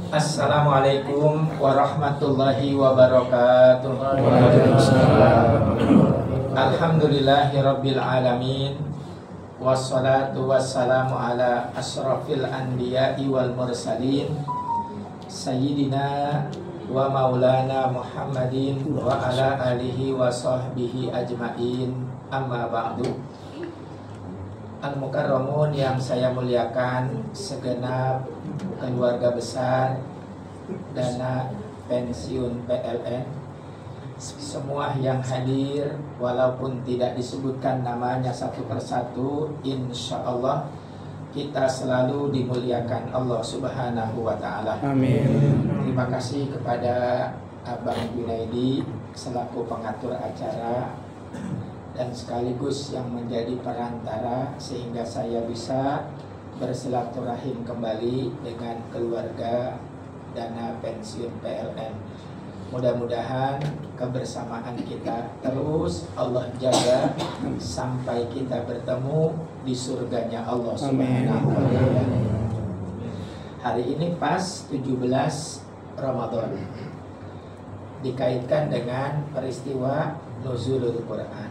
Assalamualaikum warahmatullahi wabarakatuh. Alhamdulillahirabbil alamin. Wassalatu wassalamu ala asrafil anbiya'i wal mursalin Sayyidina wa maulana Muhammadin wa ala alihi wa sahbihi ajma'in. Amma ba'du. Al-Mukarramun yang saya muliakan, segenap keluarga besar Dana Pensiun PLN, semua yang hadir walaupun tidak disebutkan namanya satu persatu, insya Allah kita selalu dimuliakan Allah Subhanahu wa Ta'ala. Amin. Terima kasih kepada Abang Junaidi selaku pengatur acara dan sekaligus yang menjadi perantara sehingga saya bisa bersilaturahim kembali dengan keluarga Dana Pensiun PLN. Mudah-mudahan kebersamaan kita terus Allah jaga sampai kita bertemu di surganya Allah Subhanahu wa Ta'ala. Hari ini pas 17 Ramadan, dikaitkan dengan peristiwa Nuzulul Quran.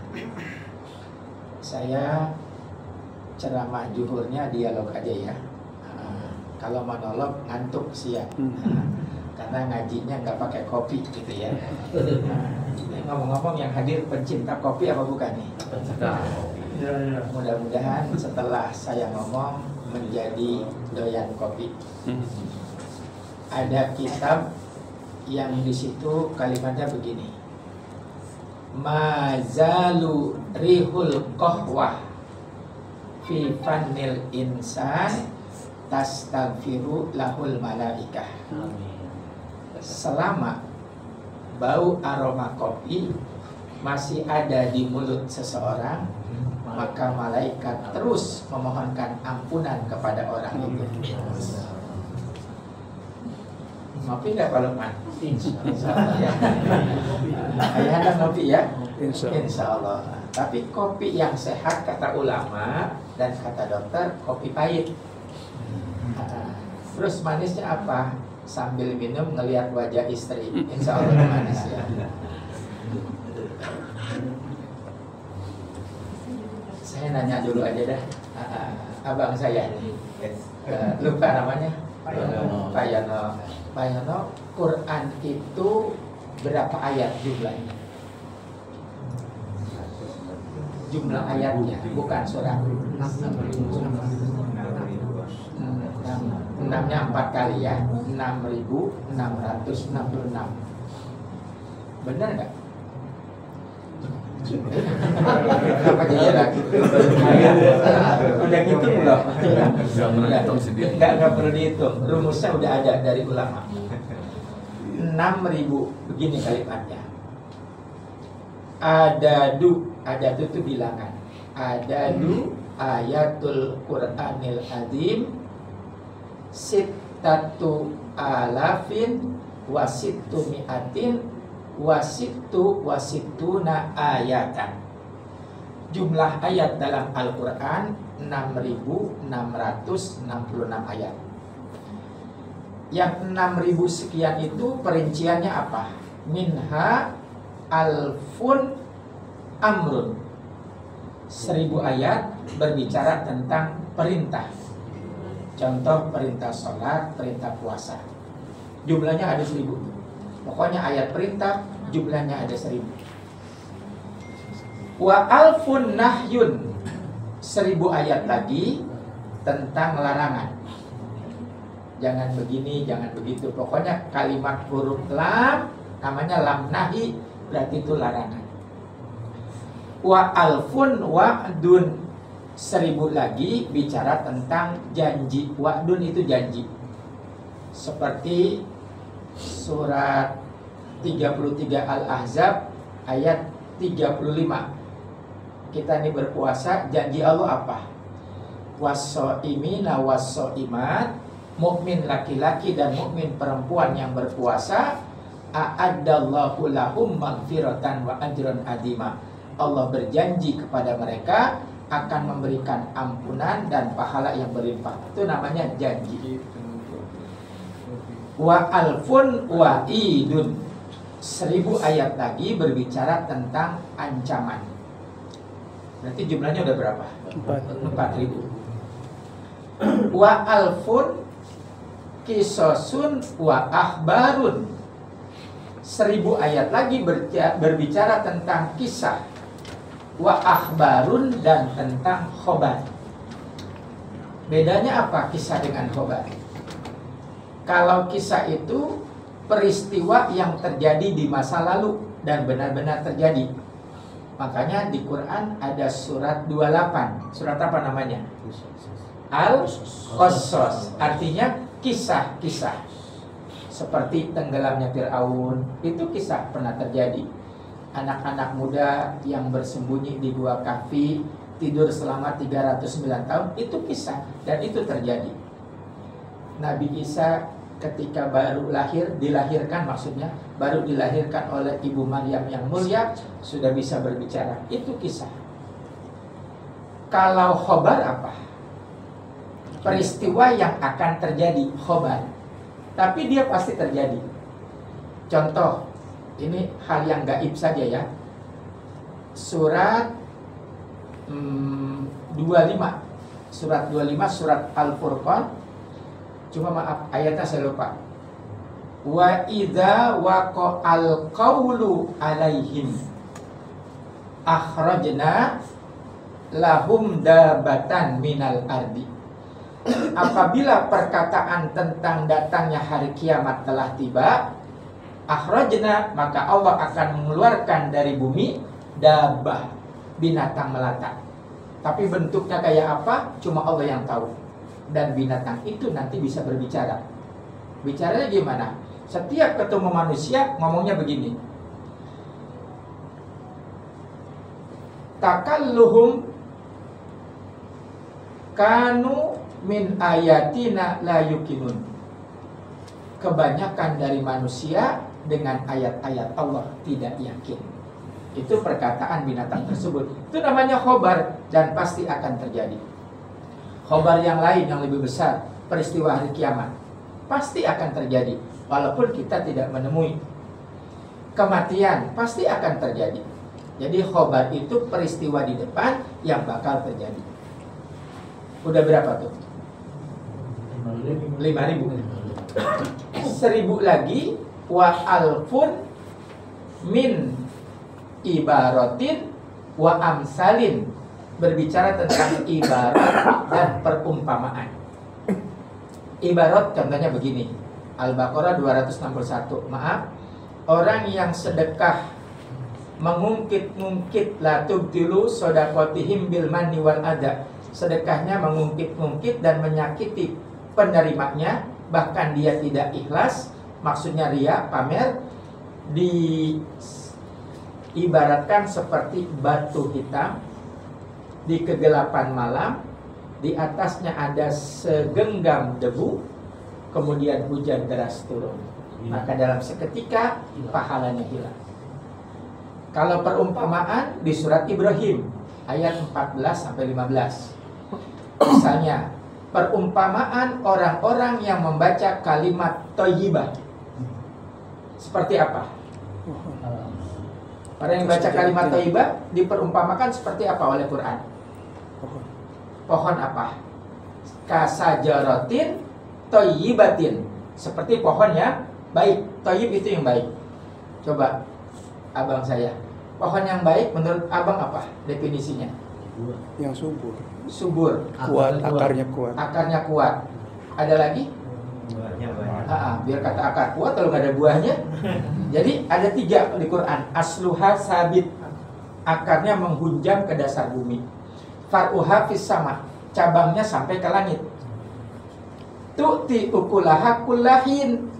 Saya ceramah juhurnya dialog aja ya. Kalau monolog ngantuk siap. Karena ngajinya nggak pakai kopi gitu ya. Ngomong-ngomong yang hadir pencinta kopi apa bukan nih? Mudah-mudahan setelah saya ngomong menjadi doyan kopi. Ada kitab yang di situ kalimatnya begini: mazalu rihul qahwah fi fannil insan tastaghfiru lahul malaikah. Selama bau aroma kopi masih ada di mulut seseorang, maka malaikat terus memohonkan ampunan kepada orang itu. Ngopi nggak Pak Lukman? Insya Allah ya. Ayah ngopi ya? Insya Allah. Tapi kopi yang sehat kata ulama dan kata dokter kopi pahit. Terus manisnya apa? Sambil minum ngelihat wajah istri, insya Allah manis ya. Saya nanya dulu aja dah, abang saya lupa namanya, Pak Yono. Pak Yono, Quran itu berapa ayat jumlahnya? Jumlah ayatnya, bukan surat. Enamnya 4 kali ya, 6.666. Benar nggak? Apa jadi lagi? Udah ngitung belum? Nggak perlu dihitung. Rumusnya udah ada dari ulama. 6.000 begini kalimatnya. Adadu itu bilangan. Adadu ayatul Qur'anil azim sittatu alafin wasittu mi'atin wasittuna ayatan. Jumlah ayat dalam Al-Quran 6.666 ayat. Yang 6.000 sekian itu perinciannya apa? Minha alfun amrun. 1.000 ayat berbicara tentang perintah. Contoh perintah sholat, perintah puasa. Jumlahnya ada 1.000. Pokoknya ayat perintah jumlahnya ada 1.000. Wa alfun nahyun. 1.000 ayat lagi tentang larangan. Jangan begini, jangan begitu. Pokoknya kalimat huruf lam, namanya lam nahi, berarti itu larangan. Wa alfun wa'dun. 1.000 lagi bicara tentang janji. Wa'dun itu janji. Seperti surat 33 Al-Ahzab ayat 35. Kita ini berpuasa, janji Allah apa? Was-shaimina was-shaimat, mukmin laki-laki dan mukmin perempuan yang berpuasa, a'addallahu lahum maghfiratan wa ajran azima. Allah berjanji kepada mereka akan memberikan ampunan dan pahala yang berlimpah. Itu namanya janji. Wa alfun wa idun. 1000 ayat lagi berbicara tentang ancaman. Berarti jumlahnya udah berapa? 4000. Wa alfun kisosun wa akhbarun. 1000 ayat lagi berbicara tentang kisah. Wa akhbarun dan tentang khobar. Bedanya apa kisah dengan khobar? Kalau kisah itu peristiwa yang terjadi di masa lalu dan benar-benar terjadi. Makanya di Quran ada surat 28. Surat apa namanya? Al-Qasas. Artinya kisah-kisah. Seperti tenggelamnya Fir'aun, itu kisah pernah terjadi. Anak-anak muda yang bersembunyi di gua Kahfi, tidur selama 309 tahun, itu kisah dan itu terjadi. Nabi Isa ketika baru dilahirkan maksudnya, baru dilahirkan oleh Ibu Maryam yang mulia, sudah bisa berbicara. Itu kisah. Kalau khobar apa? Peristiwa yang akan terjadi, khobar. Tapi dia pasti terjadi. Contoh, ini hal yang gaib saja ya. Surat 25. Surat 25, surat Al-Furqan. Cuma maaf, ayatnya saya lupa. Wa idza waqa'al qawlu alaihim akhrajna lahum dabatan minal ardi. Apabila perkataan tentang datangnya hari kiamat telah tiba, akhrajna, maka Allah akan mengeluarkan dari bumi dabah, binatang melata. Tapi bentuknya kayak apa, cuma Allah yang tahu. Dan binatang itu nanti bisa berbicara. Bicaranya gimana? Setiap ketemu manusia ngomongnya begini. Takalluhum kanu min ayatina la yuqinun. Kebanyakan dari manusia dengan ayat-ayat Allah tidak yakin. Itu perkataan binatang tersebut. Itu namanya khobar dan pasti akan terjadi. Khobar yang lain yang lebih besar, peristiwa hari kiamat, pasti akan terjadi. Walaupun kita tidak menemui. Kematian pasti akan terjadi. Jadi khobar itu peristiwa di depan yang bakal terjadi. Udah berapa tuh? 5.000. 1000 lagi. Wa alfun min ibaratin wa amsalin. Berbicara tentang ibarat dan perumpamaan. Ibarat contohnya begini. Al-Baqarah 261. Maaf, orang yang sedekah mengungkit-ungkit la tubtilu shadaqatihim bil manni wal adha. Sedekahnya mengungkit-ungkit dan menyakiti penerimanya, bahkan dia tidak ikhlas, maksudnya ria, pamer, diibaratkan seperti batu hitam di kegelapan malam, di atasnya ada segenggam debu, kemudian hujan deras turun. Maka dalam seketika pahalanya hilang. Kalau perumpamaan di surat Ibrahim ayat 14-15. Misalnya, perumpamaan orang-orang yang membaca kalimat thayyibah. Seperti apa? Orang yang membaca kalimat thayyibah diperumpamakan seperti apa oleh Quran? Pohon apa? Kasajaratin thayyibatin. Seperti pohon yang baik. Thayyib itu yang baik. Coba abang saya, pohon yang baik menurut abang apa definisinya? Yang subur. Subur. Kuat, akarnya kuat. Akarnya kuat. Ada lagi? Buahnya banyak. Biar kata akar kuat kalau nggak ada buahnya. Jadi ada 3 di Quran. Asluha sabit. Akarnya menghunjam ke dasar bumi. Far'uha fis sama. Cabangnya sampai ke langit. Tu'ti ukulaha kullahin.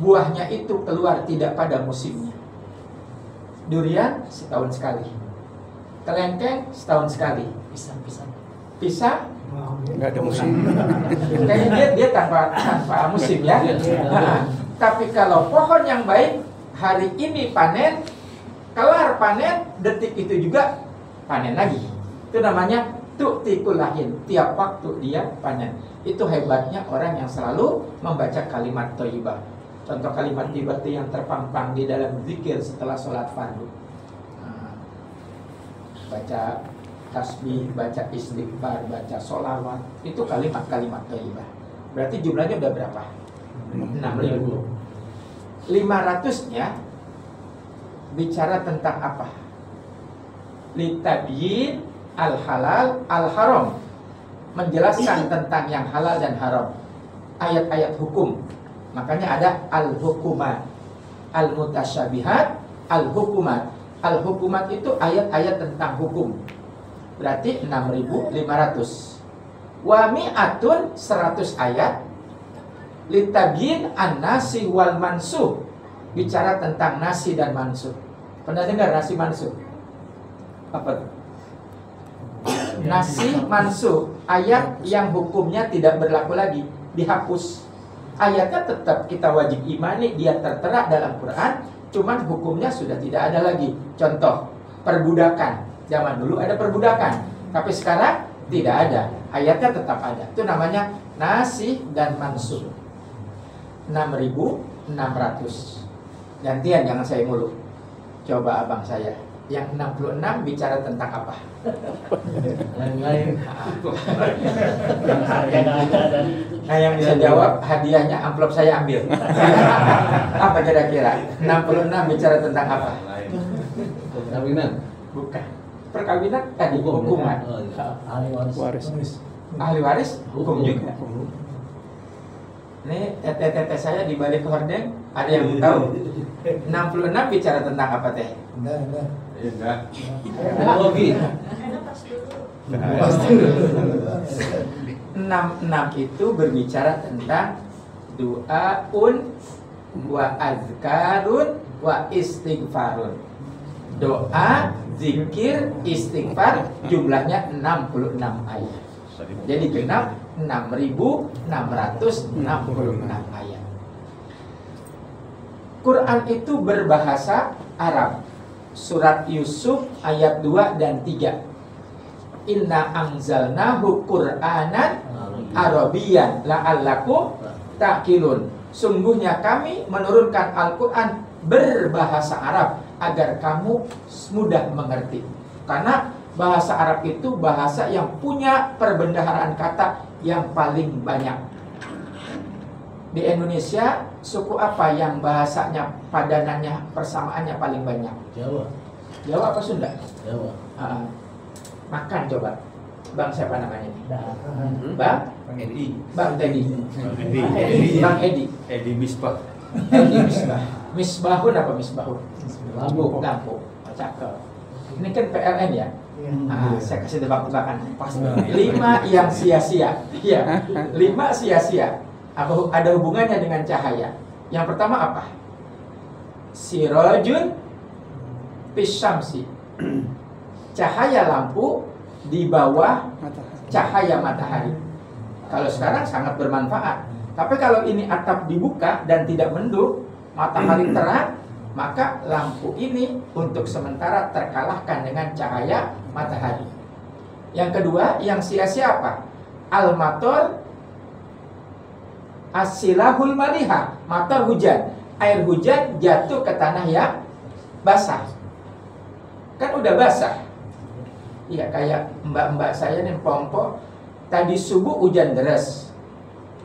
Buahnya itu keluar tidak pada musimnya. Durian setahun sekali. Kelengkeng setahun sekali. Pisang Nggak ada musim. kayaknya dia tanpa musim ya. Tapi kalau pohon yang baik, hari ini panen, kelar panen, detik itu juga panen lagi. Itu namanya tu'tikulahin, tiap waktu dia panen. Itu hebatnya orang yang selalu membaca kalimat thayyibah. Contoh kalimat thayyibah itu yang terpampang di dalam zikir setelah sholat fardu. Baca tasbih, baca istighfar, baca sholawat, itu kalimat-kalimat thayyibah. Berarti jumlahnya udah berapa? 6.000. 500-nya bicara tentang apa? Litabyin al-halal al-haram, menjelaskan tentang yang halal dan haram, ayat-ayat hukum. Makanya ada al-hukumat, al-mutasyabihat, al-hukumat. Al-hukumat itu ayat-ayat tentang hukum. Berarti 6.500. Wa mi'atun 100 ayat. Litabyin an-nasi wal mansuh, bicara tentang nasi dan mansuh. Pernah dengar nasi mansuh? Apa itu? Nasi mansuh, ayat yang hukumnya tidak berlaku lagi, dihapus. Ayatnya tetap kita wajib imani, dia tertera dalam Quran, cuman hukumnya sudah tidak ada lagi. Contoh, perbudakan. Zaman dulu ada perbudakan, tapi sekarang tidak ada. Ayatnya tetap ada. Itu namanya nasih dan mansuh. 6.600. Gantian, jangan saya mulu. Coba abang saya. Yang 66 bicara tentang apa? Yang lain. Nah, yang bisa jawab hadiahnya amplop saya ambil. Apa kira-kira? 66 bicara tentang apa? Perkawinan. Bukan. Perkawinan tadi hukuman. Ahli waris. Ahli waris hukum juga. Nih tete-tete saya di balik hordeng, ada yang tahu? 66 bicara tentang apa teh? Enggak. Teknologi. 66 itu berbicara tentang du'aun wa azkarun wa istighfarun. Doa, zikir, istighfar, jumlahnya 66 ayat. Jadi genap 6.666 ayat. Quran itu berbahasa Arab. Surat Yusuf ayat 2 dan 3. Inna anzalnahu Qur'anan Arabiyan la'allakum ta'qilun. Sungguhnya kami menurunkan Al-Quran berbahasa Arab agar kamu mudah mengerti. Karena bahasa Arab itu bahasa yang punya perbendaharaan kata yang paling banyak. Di Indonesia, suku apa yang bahasanya, padanannya, persamaannya paling banyak? Jawa. Jawa apa Sunda? Jawa. Makan coba. Bang siapa namanya? Bang Edi. Bang Teddy. Edi. Bang Edi. Edi Misbah. Edi Misbah. Misbahun apa misbahun? Lampu. Lampu. Cakep. Ini kan PLN ya? Saya kasih tebak-tebakan. Pas 5 yang sia-sia. Iya. 5 sia-sia. Ada hubungannya dengan cahaya. Yang pertama apa? Sirajun fisyamsi. Cahaya lampu di bawah cahaya matahari. Kalau sekarang sangat bermanfaat. Tapi kalau ini atap dibuka dan tidak mendung, matahari terang, maka lampu ini untuk sementara terkalahkan dengan cahaya matahari. Yang kedua, yang sia-sia apa? Al-mator asilahul maliha, matar hujan. Air hujan jatuh ke tanah yang basah. Kan udah basah. Iya, kayak mbak-mbak saya nih pompo. Tadi subuh hujan deras.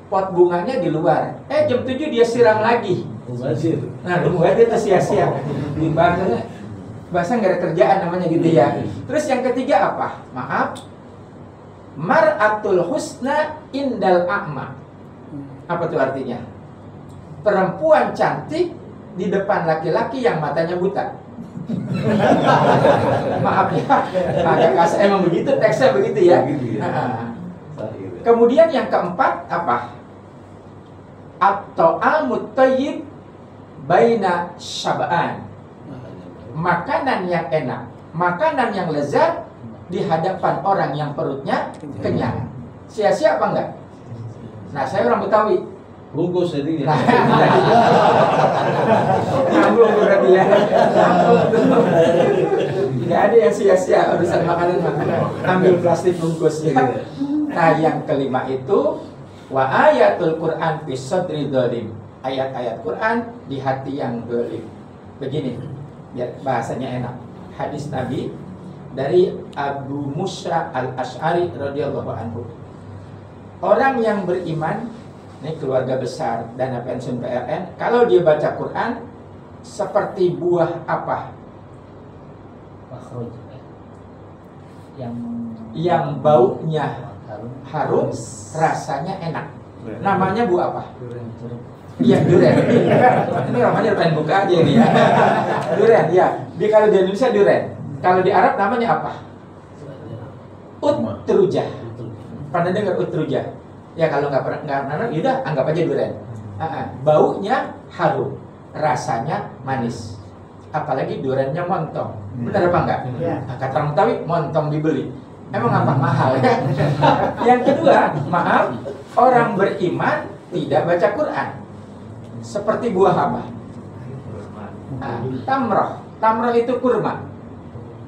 Pot bunganya di luar. Jam 7 dia siram lagi. Mubazir. Nah, mubazir itu sia-sia. Di bahasa nggak ada kerjaan namanya gitu ya. Terus yang ketiga apa? Maaf. Mar'atul husna indal a'ma. Apa tuh artinya? Perempuan cantik di depan laki-laki yang matanya buta. Maaf ya, agak kasar, emang begitu, teksnya begitu ya. Kemudian yang keempat apa? At-ta'amut thayyib baina syab'an. Makanan yang enak, makanan yang lezat di hadapan orang yang perutnya kenyang. Sia-sia apa enggak? Nah, saya orang Betawi. Bungkus jadi. Nyambung berarti ya. Nggak ada yang sia-sia urusan makanan. Ambil plastik bungkus ya. Nah, yang kelima itu wa ayatul Quran fi sadri dhalim. Ayat-ayat Quran di hati yang zalim. Begini, biar bahasanya enak. Hadis Nabi dari Abu Musa al-Ash'ari radhiyallahu anhu. Orang yang beriman, ini keluarga besar dana pensiun PLN, kalau dia baca Quran seperti buah apa? Yang baunya harum, rasanya enak. Namanya buah apa? Iya, durian. Ini namanya pengen buka aja nih ya. Durian, ya. Kalau di Indonesia durian. Kalau di Arab namanya apa? Utrujah. Pernah dengar utrujah? Ya kalau nggak pernah, yaudah anggap aja durian. Baunya harum, rasanya manis. Apalagi duriannya montong. Benar apa enggak? Kata orang Betawi, montong dibeli. Emang apa mahal ya? Yang kedua, maaf, orang beriman tidak baca Quran. Seperti buah apa? Tamroh. Tamroh itu kurma.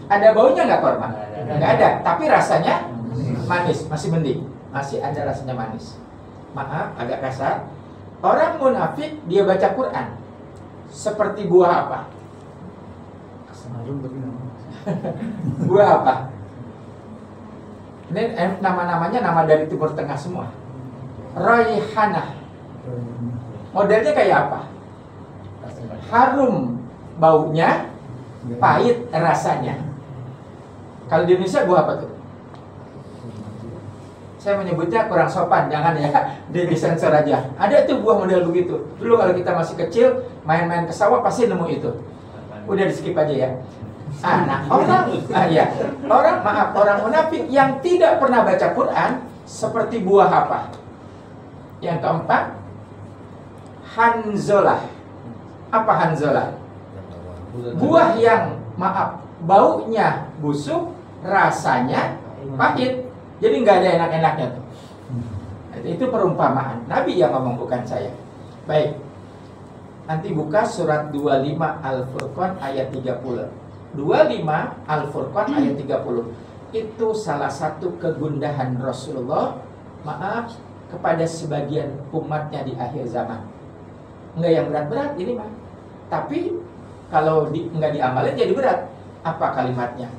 Ada baunya nggak kurma? Nggak ada. Tapi rasanya manis, masih mending. Masih ada rasanya manis. Maaf, agak kasar. Orang munafik dia baca Quran. Seperti buah apa? Buah apa? Ini nama-namanya nama dari Timur Tengah semua. Raihanah. Modelnya kayak apa? Harum baunya, pahit rasanya. Kalau di Indonesia buah apa tuh? Saya menyebutnya kurang sopan, jangan ya, dia disensor aja. Ada tuh buah model begitu. Dulu kalau kita masih kecil, main-main ke sawah pasti nemu itu. Udah di skip aja ya. Nah, orang munafik yang tidak pernah baca Quran seperti buah apa? Yang keempat, hanzolah. Apa hanzolah? Buah yang baunya busuk, rasanya pahit. Jadi nggak ada enak-enaknya tuh. Itu perumpamaan. Nabi yang ngomong, bukan saya. Baik. Nanti buka surat 25 Al-Furqan ayat 30. 25 Al-Furqan ayat 30. Itu salah satu kegundahan Rasulullah, kepada sebagian umatnya di akhir zaman. Nggak yang berat-berat ini mah. Tapi kalau nggak diamalin jadi berat. Apa kalimatnya?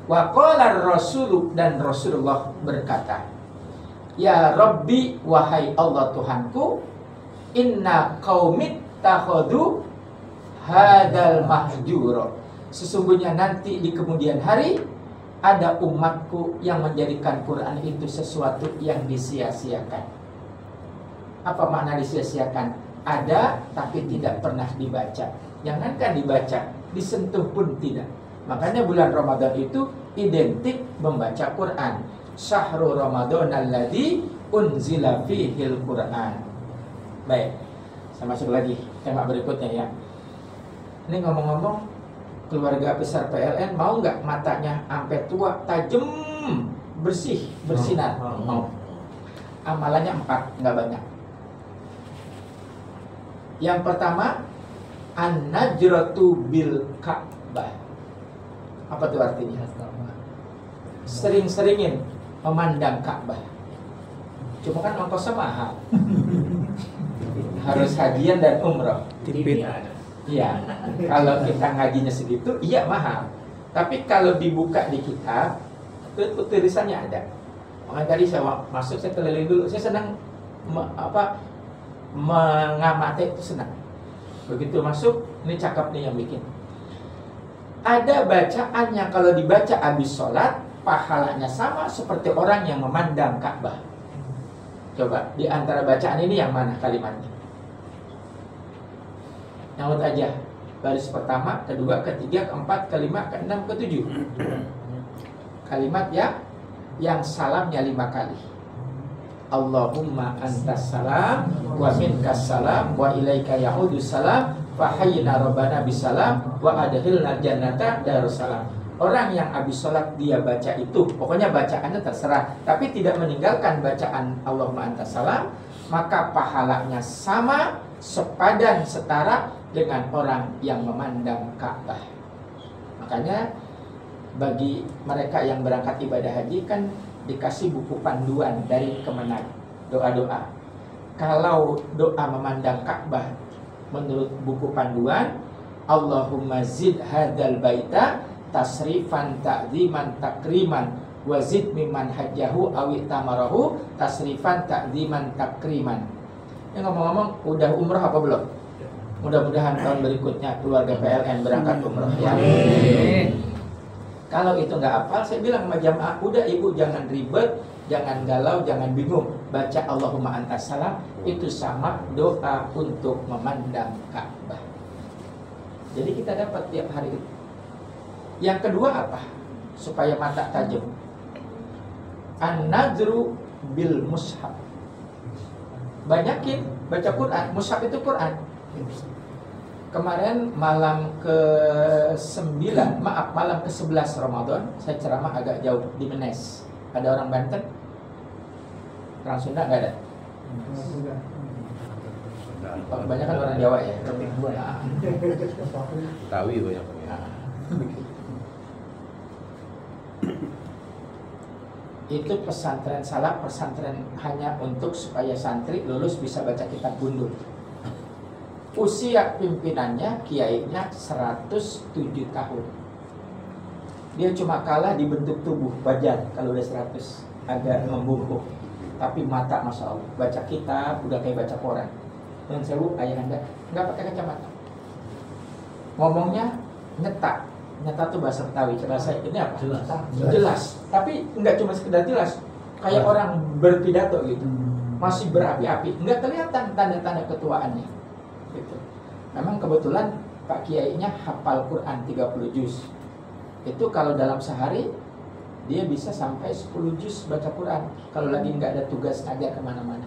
Wa qala Rasulu, dan Rasulullah berkata, ya Rabbi, wahai Allah Tuhanku, inna qaumit takhadu hadal mahjuro. Sesungguhnya nanti di kemudian hari ada umatku yang menjadikan Quran itu sesuatu yang disia-siakan. Apa makna disia-siakan? Ada tapi tidak pernah dibaca. Jangankan dibaca, disentuh pun tidak. Makanya bulan Ramadan itu identik membaca Quran. Syahrul Ramadan alladzi unzila fihil Quran. Baik, saya masuk lagi tema berikutnya ya. Ini ngomong-ngomong, keluarga besar PLN mau nggak matanya sampai tua, tajam, bersih, bersinar? Mau. Amalannya 4, nggak banyak. Yang pertama, an-najratu bil Ka'bah. Apa itu artinya? Sering-seringin memandang Ka'bah. Cuma kan ongkosnya mahal. Harus hajian dan umroh. Tipit. Iya. Kalau kita ngajinya segitu, iya mahal. Tapi kalau dibuka di kitab, itu tulisannya ada. Makanya tadi saya masuk, saya keliling dulu. Saya senang mengamati itu, senang. Begitu masuk, ini cakep nih yang bikin. Ada bacaan yang kalau dibaca habis sholat, pahalanya sama seperti orang yang memandang Ka'bah. Coba, di antara bacaan ini yang mana kalimatnya? Nyaut aja. Baris pertama, kedua, ketiga, keempat, kelima, keenam, ketujuh. Kalimat ya, yang salamnya 5 kali. Allahumma antas salam wa minkas salam wa ilaika ya'udus salam fahayyina rabbana bisalam wa adkhilna jannata darussalam. Orang yang habis sholat dia baca itu, pokoknya bacaannya terserah, tapi tidak meninggalkan bacaan Allahumma antas salam, maka pahalanya sama, sepadan, setara dengan orang yang memandang Ka'bah. Makanya bagi mereka yang berangkat ibadah haji kan dikasih buku panduan dari Kemenag, doa-doa. Kalau doa memandang Ka'bah menurut buku panduan, Allahumma zid hadzal baita tasrifan ta'dziman takriman wazid mimman hajjahu awi tamarahu tasrifan ta'dziman takriman. Ya, ngomong-ngomong, udah umrah apa belum? Mudah-mudahan tahun berikutnya keluarga PLN berangkat umrah ya. Kalau itu nggak hafal, saya bilang sama jamaah, udah ibu jangan ribet, jangan galau, jangan bingung. Baca Allahumma antas salam, itu sama doa untuk memandang Ka'bah. Jadi kita dapat tiap hari itu. Yang kedua apa? Supaya mata tajam. An-nadru bil mushaf. Banyakin baca Quran. Mushaf itu Quran. Kemarin malam ke-9, malam ke-11 Ramadan, saya ceramah agak jauh di Menes. Ada orang Banten? Orang Sunda nggak ada? Banyak kan orang Jawa ya? Tawi banyak. Itu pesantren salaf, pesantren hanya untuk supaya santri lulus bisa baca kitab gundul. Usia pimpinannya, kiainya 107 tahun. Dia cuma kalah di bentuk tubuh, badan kalau udah 100 agak membungkuk. Tapi mata Masya Allah, baca kitab udah kayak baca koran. Dan sewu ayah anda nggak pakai kacamata. Ngomongnya nyetak. Nyetak tuh bahasa Betawi. Coba saya ini apa? Jelas. Tapi nggak cuma sekedar jelas. Kayak orang berpidato gitu. Masih berapi-api. Nggak kelihatan tanda-tanda ketuaannya. Gitu. Memang kebetulan Pak Kiainya hafal Quran 30 juz. Itu kalau dalam sehari dia bisa sampai 10 juz baca Quran. Kalau lagi nggak ada tugas ngajar kemana-mana.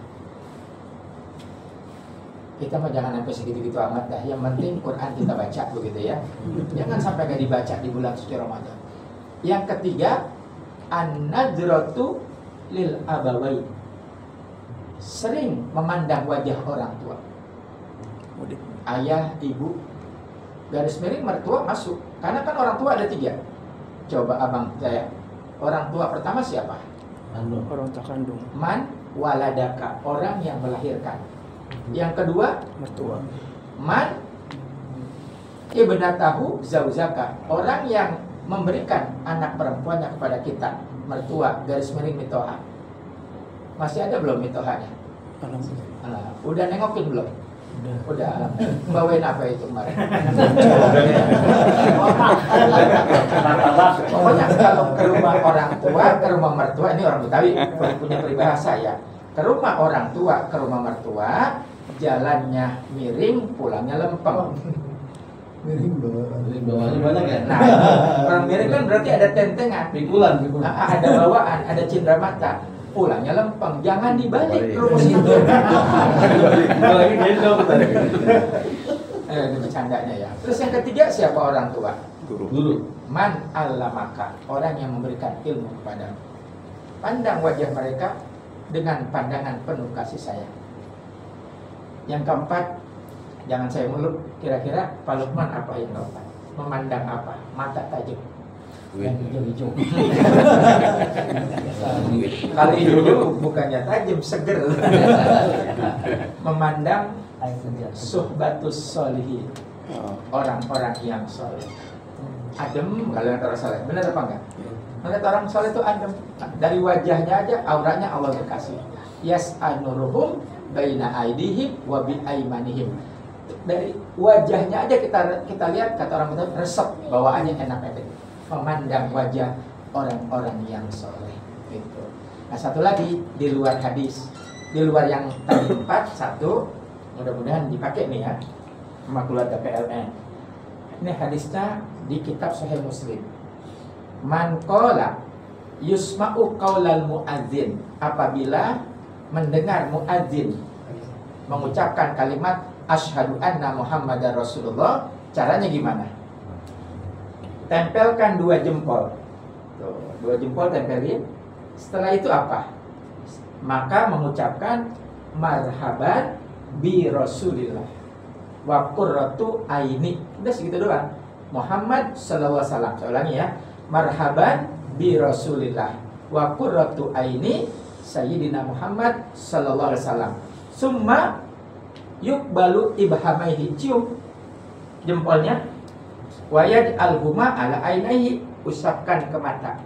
Kita mah jangan sampai segitu-gitu amat dah. Yang penting Quran kita baca begitu ya. Jangan sampai nggak dibaca di bulan suci Ramadan. Yang ketiga, an-nadratu lil abawain. Sering memandang wajah orang tua. Ayah, ibu, garis miring mertua masuk. Karena kan orang tua ada 3. Coba abang saya. Orang tua pertama siapa? Orang tak kandung. Man waladaka, orang yang melahirkan. Yang kedua, Mertua. man ibnatahu zauzaka, orang yang memberikan anak perempuannya kepada kita. Mertua, garis miring mitoha. Masih ada belum mitohanya? Alhamdulillah. Udah nengokin belum? Udah. Bawain apa itu kemarin? Pokoknya kalau ke rumah orang tua, ke rumah mertua, ini orang Betawi punya peribahasa ya. Ke rumah orang tua, ke rumah mertua, jalannya miring, pulangnya lempeng. Miring bawahnya banyak ya. Nah, orang miring kan berarti ada tentengan, Pikulan. ada bawaan, ada cindera mata. Pulangnya lempeng, jangan dibalik ke rumus itu. Lagi gendong tadi. Ini bercandanya ya. Terus yang ketiga siapa orang tua? Guru. Man allamaka, orang yang memberikan ilmu kepadamu. Pandang wajah mereka dengan pandangan penuh kasih sayang. Yang keempat, jangan saya mulut. Kira-kira Pak Lukman apa yang keempat? Memandang apa? Mata tajam. Yang hijau-hijau. Kalau hijau bukannya tajam, seger. Memandang suhbatus solihin, orang-orang yang soleh. Adem kalau yang orang soleh. Benar apa enggak? Melihat orang soleh itu adem. Dari wajahnya aja, auranya Allah berkasih. Yas'anuruhum baina aidihim wa bi aimanihim. Dari wajahnya aja kita lihat, kata orang Betawi, resep, bawaannya enak-enak. Memandang wajah orang-orang yang soleh gitu. Nah satu lagi di luar hadis, di luar yang tadi 4, satu mudah-mudahan dipakai nih ya sama keluarga PLN. Ini hadisnya di kitab Sahih Muslim. Man qala yusma'u qaulal muadzin, apabila mendengar muadzin mengucapkan kalimat asyhadu anna Muhammadar Rasulullah, caranya gimana? Tempelkan 2 jempol. Tuh, 2 jempol tempelin. Setelah itu apa? Maka mengucapkan marhaban bi Rasulillah wa qurratu aini. Udah segitu doang. Muhammad sallallahu alaihi wasallam. Saya ulangi ya. marhaban bi Rasulillah wa qurratu aini Sayyidina Muhammad sallallahu alaihi wasallam. Summa yuqbalu ibhamaihi, cium jempolnya, wa yaj'alhuma ala ainaihi, usapkan ke mata,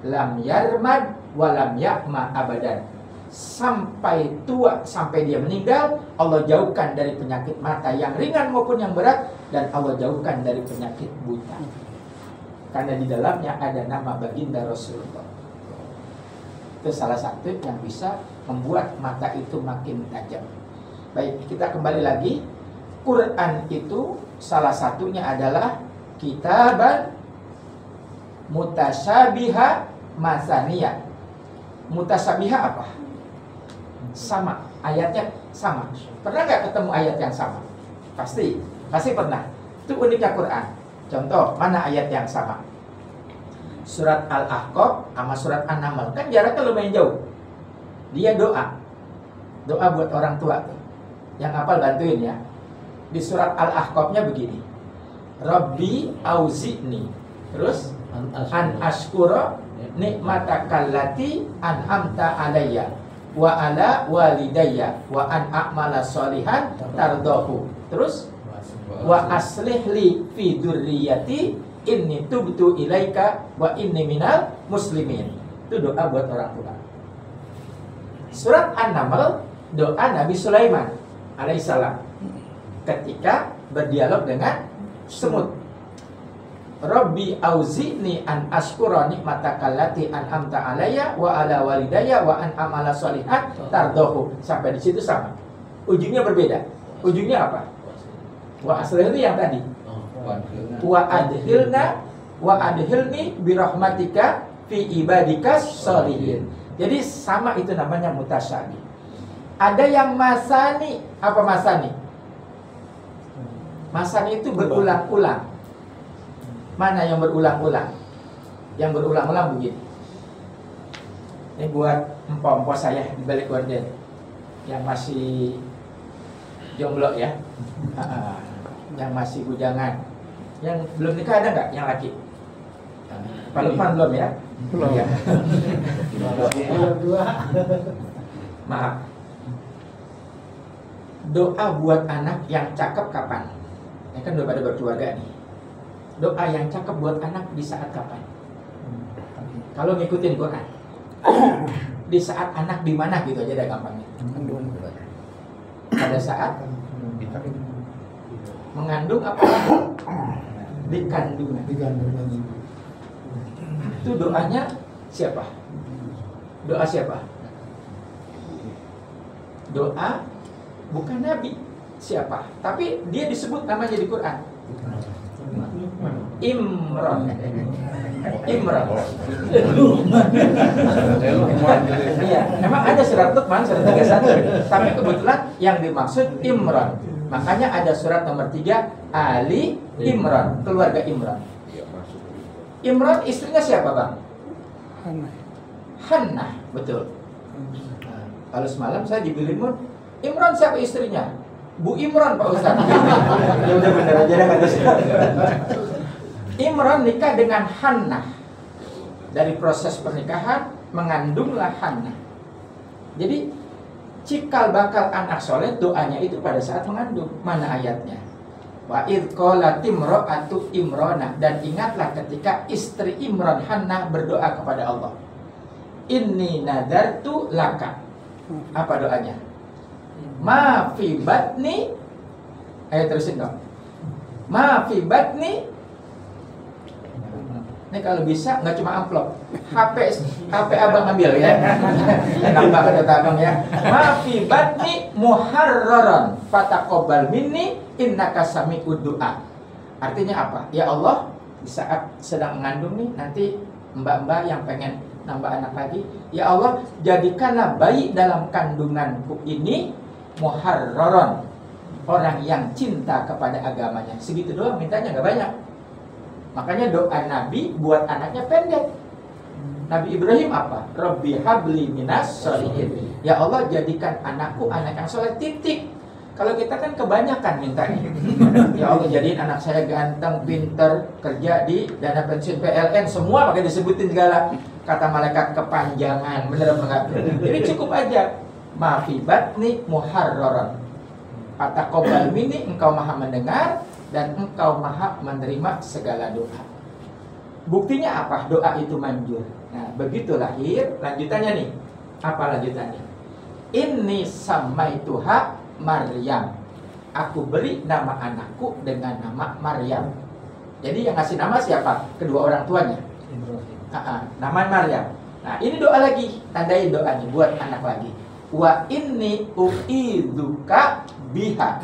lam yarmad wa lam ya'ma abadan, sampai tua, sampai dia meninggal. Allah jauhkan dari penyakit mata yang ringan maupun yang berat, dan Allah jauhkan dari penyakit buta, karena di dalamnya ada nama baginda Rasulullah. Itu salah satu yang bisa membuat mata itu makin tajam. Baik, kita kembali lagi. Quran itu salah satunya adalah kitaban mutasyabiha masaniyah. Mutasyabiha apa? Sama, ayatnya sama. Pernah nggak ketemu ayat yang sama? Pasti pernah. Itu uniknya Quran. Contoh, mana ayat yang sama? Surat Al-Ahqaf sama surat An-Naml, kan jaraknya lumayan jauh. Dia doa buat orang tua tuh. Yang hafal bantuin ya. Di surat Al-Ahqafnya begini, Rabbi auzi'ni, terus an ashkura nikmatakallati an'amta alayya wa ala walidayya wa an a'mala sholihan tardahu, terus wa aslih li fi dzurriyyati inni tubtu ilaika wa inni minal muslimin. Itu doa buat orang tua. Surat An-Naml, doa Nabi Sulaiman alaihissalam ketika berdialog dengan semut. Rabbi auzi'ni an ashkura nikmatakallati an'amta alayya wa ala walidayya wa an amala sholihan tardahu. Sampai di situ sama. Ujungnya berbeda. Ujungnya apa? Wa aslih itu yang tadi. Wa adhilni birahmatika fi ibadikas sholihin. Jadi sama, itu namanya mutasyabih. Ada yang masani. Apa masani? Masani itu berulang-ulang. Mana yang berulang-ulang? Yang berulang-ulang begini. Ini buat empok-empok saya di balik gorden yang masih jomblo ya, yang masih bujangan. Yang belum nikah ada nggak yang laki? Pak Lukman belum ya? Belum. Ya. Maaf. Doa buat anak yang cakep kapan? Ya kan udah pada berkeluarga nih. Doa yang cakep buat anak di saat kapan? Kalau ngikutin Quran. Di saat anak di mana gitu aja, dah gampangnya. Pada saat mengandung apa? Dikandung. Itu doanya siapa? Doa siapa? Doa bukan Nabi. Siapa? Tapi dia disebut namanya di Quran. Imran. Iya, memang ada surat Luqman surat 31, tapi kebetulan yang dimaksud Imran. Makanya ada surat nomor 3 Ali Imran, keluarga Imran. Imran istrinya siapa, Bang? Hannah, betul. Nah, kalau semalam saya dibilimun, Imran siapa istrinya? Bu Imran, Pak Ustaz. Ya udah bener aja dah kata saya. Imran nikah dengan Hannah. Dari proses pernikahan mengandunglah Hannah. Jadi cikal bakal anak soleh doanya itu pada saat mengandung. Mana ayatnya? Wa idh qalat imra'atu Imrana, dan ingatlah ketika istri Imran Hannah berdoa kepada Allah. Inni nadartu laka. Apa doanya? Ma fi batni. Ayo terusin dong. Ma fi batni. Ini kalau bisa nggak cuma amplop, HP abang ambil ya. Enak banget kata abang ya. Maafi batni muharraran fataqabbal minni innaka sami'ud du'a. Artinya apa? Ya Allah, di saat sedang mengandung nih, nanti mbak-mbak yang pengen nambah anak lagi, ya Allah, jadikanlah bayi dalam kandunganku ini muharraran, orang yang cinta kepada agamanya. Segitu doang mintanya, nggak banyak. Makanya doa Nabi buat anaknya pendek. Nabi Ibrahim apa? Rabbi habli minas sholihin. Ya Allah, jadikan anakku anak yang soleh, titik. Kalau kita kan kebanyakan mintanya. Ya Allah, jadiin anak saya ganteng, pinter, kerja di dana pensiun PLN, semua pakai disebutin segala. Kata malaikat kepanjangan, bener apa enggak? Jadi cukup aja. Mafi batni muharraran. Ataqabbal minni, engkau maha mendengar dan engkau maha menerima segala doa. Buktinya apa? Doa itu manjur. Nah, begitu lahir, lanjutannya nih. Apa lanjutannya? Inni samaituha Maryam. Aku beri nama anakku dengan nama Maryam. Jadi yang ngasih nama siapa? Kedua orang tuanya. Nama Maryam. Nah, ini doa lagi. Tandain doanya buat anak lagi. Wa inni uidzuka biha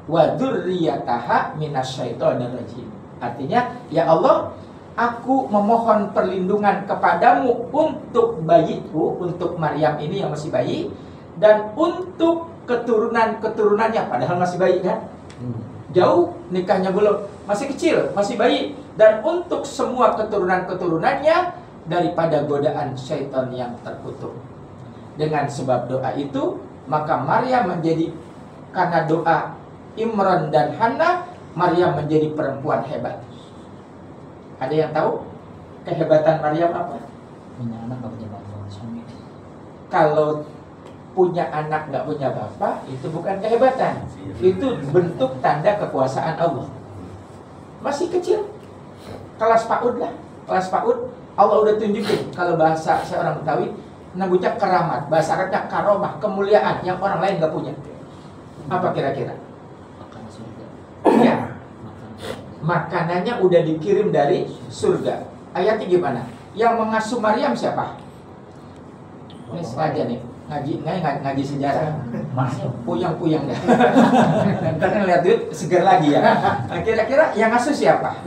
wa dzurriyyataha minasyaitonir rajim. Artinya, ya Allah, aku memohon perlindungan kepadamu untuk bayiku, untuk Maryam ini yang masih bayi, dan untuk keturunan-keturunannya, padahal masih bayi kan? Jauh, nikahnya belum, masih kecil, masih bayi. Dan untuk semua keturunan-keturunannya daripada godaan syaitan yang terkutuk. Dengan sebab doa itu, maka Maryam menjadi, karena doa Imran dan Hannah, Maryam menjadi perempuan hebat. Ada yang tahu kehebatan Maryam apa? Punya anak gak punya bapak, suami. Kalau punya anak nggak punya bapak, itu bukan kehebatan. Itu bentuk tanda kekuasaan Allah. Masih kecil, kelas PAUD lah, kelas PAUD. Allah udah tunjukin. Kalau bahasa saya orang Betawi, namanya keramat, bahasa Arabnya karomah, kemuliaan yang orang lain nggak punya. Apa kira-kira? Makanan surga. Ya, makanannya udah dikirim dari surga. Ayatnya gimana? Yang mengasuh Maryam siapa? Ini sengaja nih, ngaji sejarah. Puyang-puyang dah. Ntar kan lihat duit seger lagi ya. Nah, kira-kira yang ngasuh siapa?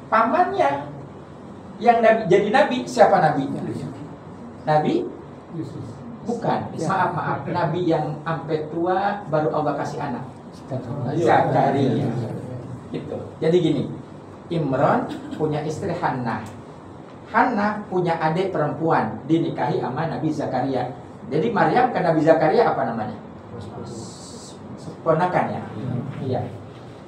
Pamannya. Yang jadi nabi siapa nabinya? Nabi? Bukan. Maaf. Nabi yang sampai tua baru Allah kasih anak. Zakaria. Gitu. Jadi gini, Imran punya istri Hannah. Hannah punya adik perempuan, dinikahi sama Nabi Zakaria. Jadi Maryam ke Nabi Zakaria apa namanya? Ponakan ya? Iya.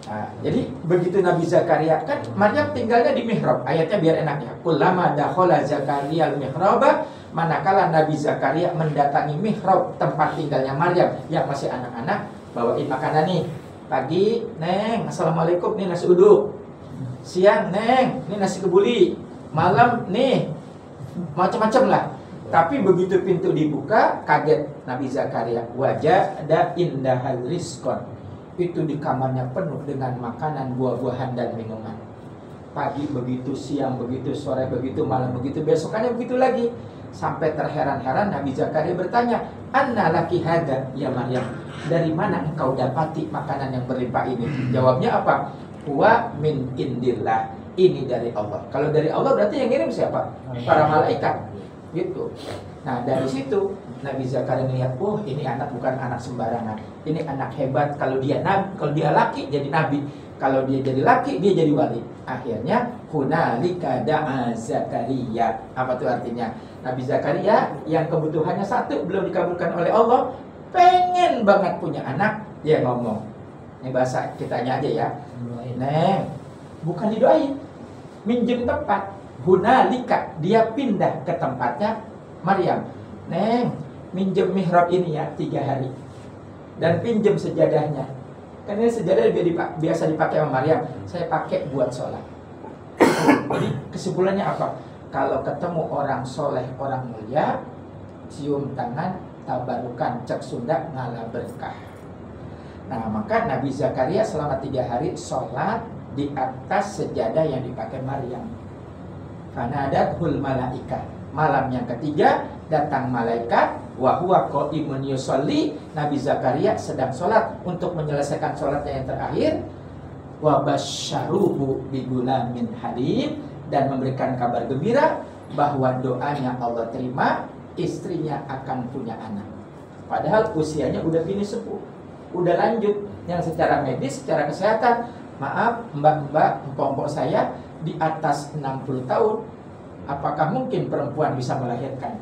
Nah, jadi begitu Nabi Zakaria, kan Maryam tinggalnya di mihrab. Ayatnya biar enak ya. Kullama dakhala Zakaria al-mihraba, manakala Nabi Zakaria mendatangi mihrab, tempat tinggalnya Maryam yang masih anak-anak, bawain makanan nih. Pagi, Neng, assalamualaikum, nih nasi uduk. Siang, Neng, nih nasi kebuli. Malam, nih macam-macam lah. Tapi begitu pintu dibuka, kaget Nabi Zakaria. Wajah ada indahal rizqon. Itu di kamarnya penuh dengan makanan, buah-buahan dan minuman. Pagi begitu, siang begitu, sore begitu, malam begitu, besokannya begitu lagi. Sampai terheran-heran Nabi Zakaria bertanya, "Anna laki hada ya Maryam? Dari mana engkau dapati makanan yang berlimpah ini?" Jawabnya apa? Wa min indillah. Ini dari Allah. Kalau dari Allah berarti yang ngirim siapa? Para malaikat. Gitu. Nah, dari situ Nabi Zakaria melihat, oh ini anak bukan anak sembarangan. Ini anak hebat. Kalau dia nabi, kalau dia laki jadi nabi. Kalau dia jadi laki, dia jadi wali. Akhirnya hunalika da'a Zakaria. Apa tuh artinya? Nabi Zakaria yang kebutuhannya satu belum dikabulkan oleh Allah, pengen banget punya anak, dia ngomong. Ini bahasa kitanya aja ya. Neng, bukan didoain, minjem tempat. Hunalika, dia pindah ke tempatnya Maryam. Neng, minjem mihrab ini ya 3 hari. Dan pinjem sejadahnya. Kan ini sejadah biasa dipakai sama Maryam. Saya pakai buat sholat. Jadi kesimpulannya apa? Kalau ketemu orang soleh, orang mulia, cium tangan, tabarukan, cek Sunda, ngalah berkah. Nah, maka Nabi Zakaria selama 3 hari sholat di atas sejadah yang dipakai Maryam. Fanadathul malaikat. Malam yang ketiga datang malaikat, wa huwa qaimun yusolli. Nabi Zakaria sedang sholat. Untuk menyelesaikan sholatnya yang terakhir, wa basyaruhu bi gulamin halim, dan memberikan kabar gembira bahwa doanya Allah terima, istrinya akan punya anak. Padahal usianya udah finish sepuh, udah lanjut. Yang secara medis, secara kesehatan, maaf mbak-mbak, empok-empok saya di atas 60 tahun, apakah mungkin perempuan bisa melahirkan?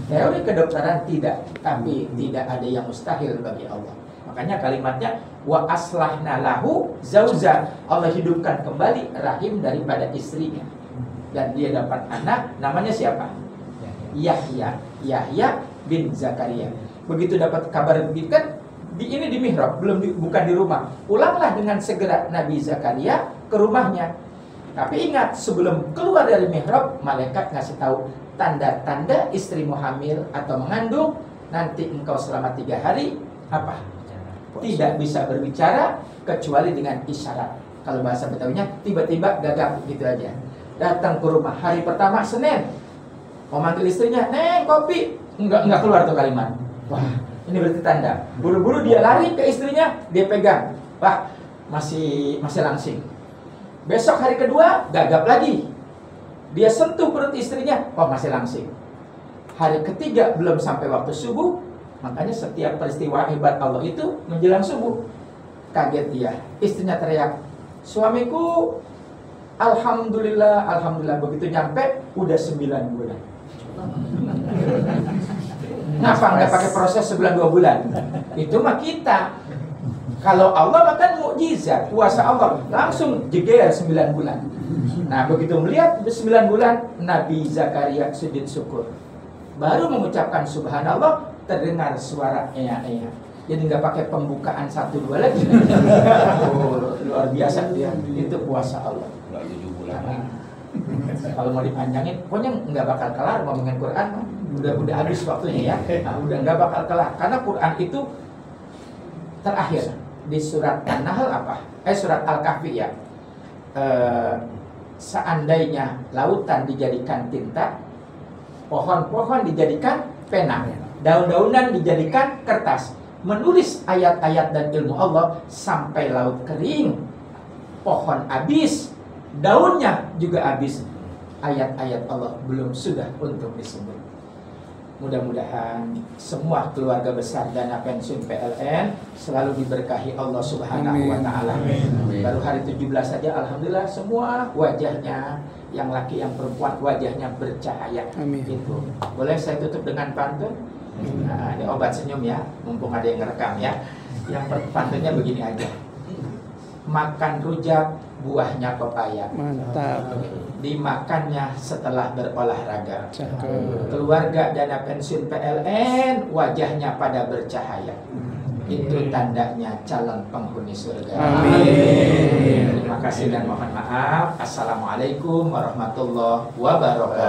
Teori kedokteran tidak, tapi tidak ada yang mustahil bagi Allah. Makanya kalimatnya wa aslahna lahu zauza. Allah hidupkan kembali rahim daripada istrinya. Dan dia dapat anak, namanya siapa? Yahya. Yahya bin Zakaria. Begitu dapat kabar begitu kan, ini di mihrab, bukan di rumah. Pulanglah dengan segera Nabi Zakaria ke rumahnya. Tapi ingat, sebelum keluar dari mihrab, malaikat ngasih tahu tanda-tanda istrimu hamil atau mengandung. Nanti engkau selama 3 hari apa? Tidak bisa berbicara kecuali dengan isyarat. Kalau bahasa Betawinya tiba-tiba gagap gitu aja. Datang ke rumah hari pertama Senin, mau manggil istrinya, "Neng, kopi." Enggak keluar tuh kalimat. Wah, ini berarti tanda. Buru-buru dia lari ke istrinya, dia pegang. Wah, masih langsing. Besok hari kedua gagap lagi. Dia sentuh perut istrinya, oh masih langsing. Hari ketiga belum sampai waktu subuh. Makanya setiap peristiwa hebat Allah itu menjelang subuh. Kaget dia, istrinya teriak, "Suamiku, alhamdulillah, alhamdulillah." Begitu nyampe, udah 9 bulan. Ngapa nggak pakai proses 9-2 bulan? Itu mah kita. Kalau Allah makan mukjizat, kuasa Allah langsung jeger 9 bulan. Nah, begitu melihat 9 bulan, Nabi Zakaria sujud syukur. Baru mengucapkan subhanallah, terdengar suara ea-ea. Jadi nggak pakai pembukaan 1-2 lagi. Oh, luar biasa dia. Itu kuasa Allah. Kalau mau dipanjangin, pokoknya nggak bakal kelar ngomongin Quran. Udah habis waktunya ya. Nah, udah nggak bakal kelar. Karena Quran itu terakhir di surat An-Nahl apa? Surat Al-Kahfi ya. Seandainya lautan dijadikan tinta, pohon-pohon dijadikan pena, daun-daunan dijadikan kertas, menulis ayat-ayat dan ilmu Allah sampai laut kering, pohon habis, daunnya juga habis, ayat-ayat Allah belum sudah untuk disebut. Mudah-mudahan semua keluarga besar Dana Pensiun PLN selalu diberkahi Allah Subhanahu wa Ta'ala. Baru hari 17 saja alhamdulillah semua wajahnya, yang laki yang perempuan wajahnya bercahaya. Gitu. Boleh saya tutup dengan pantun? Nah, ini obat senyum ya, mumpung ada yang ngerekam ya. Yang pantunnya begini aja. Makan rujak, buahnya pepaya. Mantap. Dimakannya setelah berolahraga. Keluarga Dana Pensiun PLN wajahnya pada bercahaya. Itu tandanya calon penghuni surga. Amin. Terima kasih dan mohon maaf. Assalamualaikum warahmatullahi wabarakatuh.